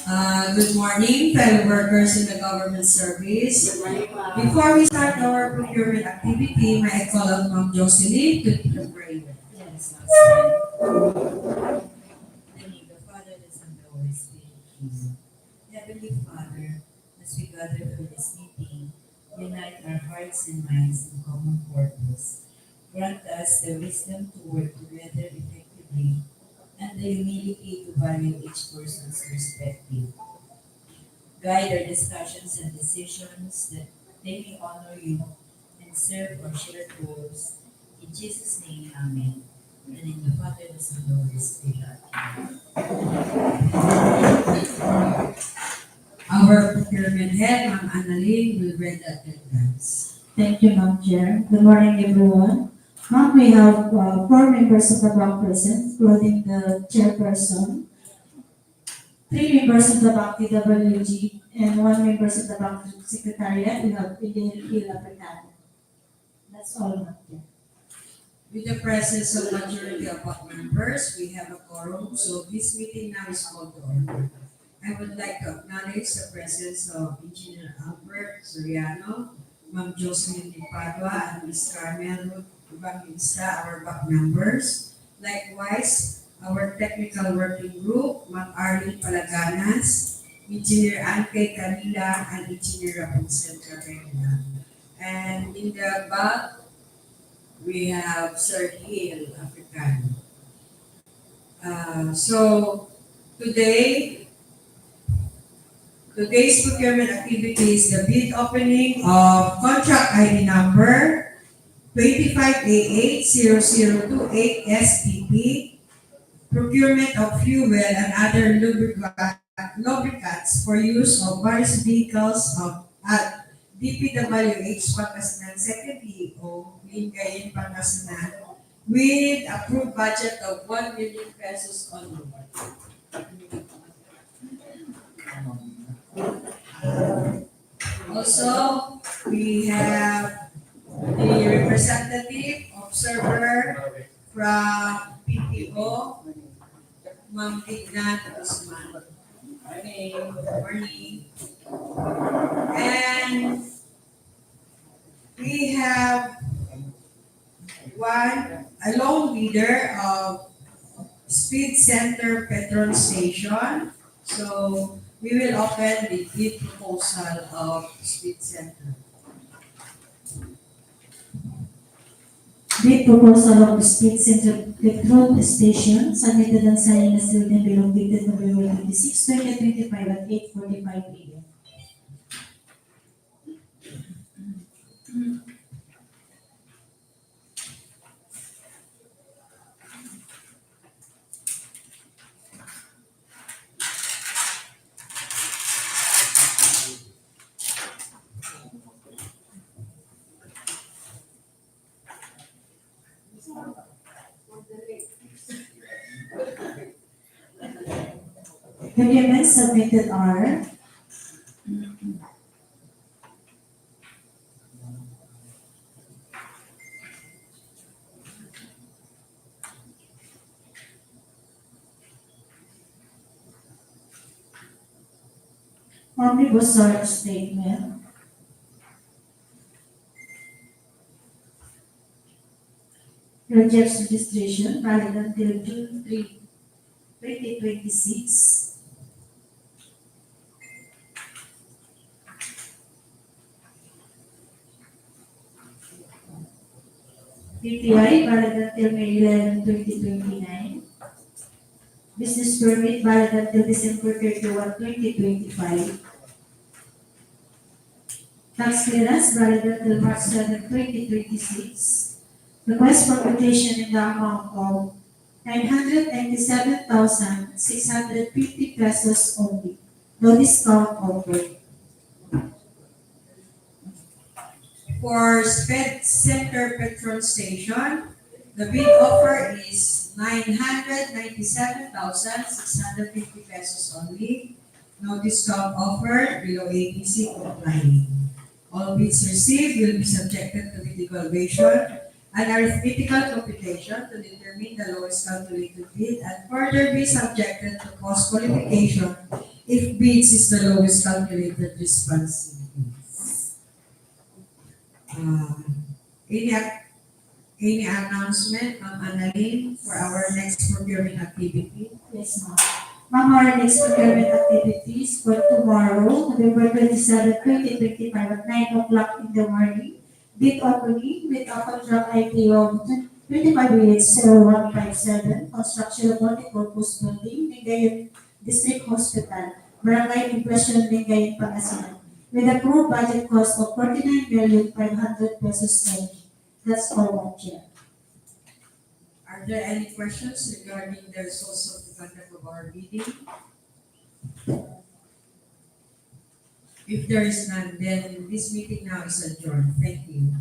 Good morning, fellow workers in the government service. Before we start our procurement activity, may I call on Ma'am Jocelyn to lead the prayer. Yes, Master. In the name of the Father, the Son, and the Holy Spirit. Amen. Heavenly Father, as we gather for this meeting, unite our hearts and minds in common purpose. Grant us the wisdom to work together effectively and the humility to value each person's perspective. Guide our discussions and decisions that they may honor you and serve our shared goals. In Jesus' name, Amen. And in the Father, the Son, and the Holy Spirit. Our procurement head, Ma'am Annalyn, will read the attendance. Thank you, Ma'am Chair. Good morning, everyone. Ma'am, we have 4 members of the bank present, including the chairperson, 3 members of the bank TWG, and 1 member of the bank secretariat. We have Ila Pecado. That's all, Ma'am Chair. With the presence of majority of our members, we have a quorum, so this meeting now is called to order. I would like to acknowledge the presence of Engineer Albert Soriano, Ma'am Jocelyn Di Padua, and Ms. Carmel Evangelista, our back members. Likewise, our technical working group, Ma'am Arlene Palaganas, Engineer Anke Canila, and Engineer Rapunzel Carrera. And in the back, we have Sir Hill Africano. So today's procurement activity is the bid opening of contract ID number 25A80028 procurement of fuel and other lubricants for use of various vehicles at DPWH Pangasinan 2nd EO, Lingayen, Pangasinan, with approved budget of 1 million pesos only. Also, we have the representative observer from PPO, Ma'am Tignan Usman. Okay, good morning. And we have a lone leader of Speed Center Petrol Station. So we will open the bid proposal of Speed Center. Bid proposal of the Speed Center Petrol Station submitted and signed as sealed envelope dated November 26, 2025 at 8:45 a.m. Documents submitted are Omnibus Sort Statement, Projects Registration valid until June 3, 2026. PTI valid until May 11, 2029. Business permit valid until December 31, 2025. Tax clearance valid until March 7, 2026. Request for quotation in the amount of 997,650 pesos only. No discount offered. For Speed Center Petrol Station, the bid offer is 997,650 pesos only. No discount offered, below APC complying. All bids received will be subjected to bid evaluation and arithmetical computation to determine the lowest calculated bid and further be subjected to cost qualification If bids is the lowest calculated response bids. Any announcement, Ma'am Annalyn, for our next procurement activity? Yes, ma'am. Ma'am, our next procurement activities for tomorrow, November 27, 2025 at 9 o'clock in the morning. Bid opening with a contract ID of 25 0157, construction of multi-purpose building, Lingayen District Hospital, Barangay Impression, Lingayen, Pangasinan, with approved budget cost of 49,500,000 pesos only. That's all, Madam Chair. Are there any questions regarding the results of the conduct of our meeting? If there is none, then this meeting now is adjourned. Thank you.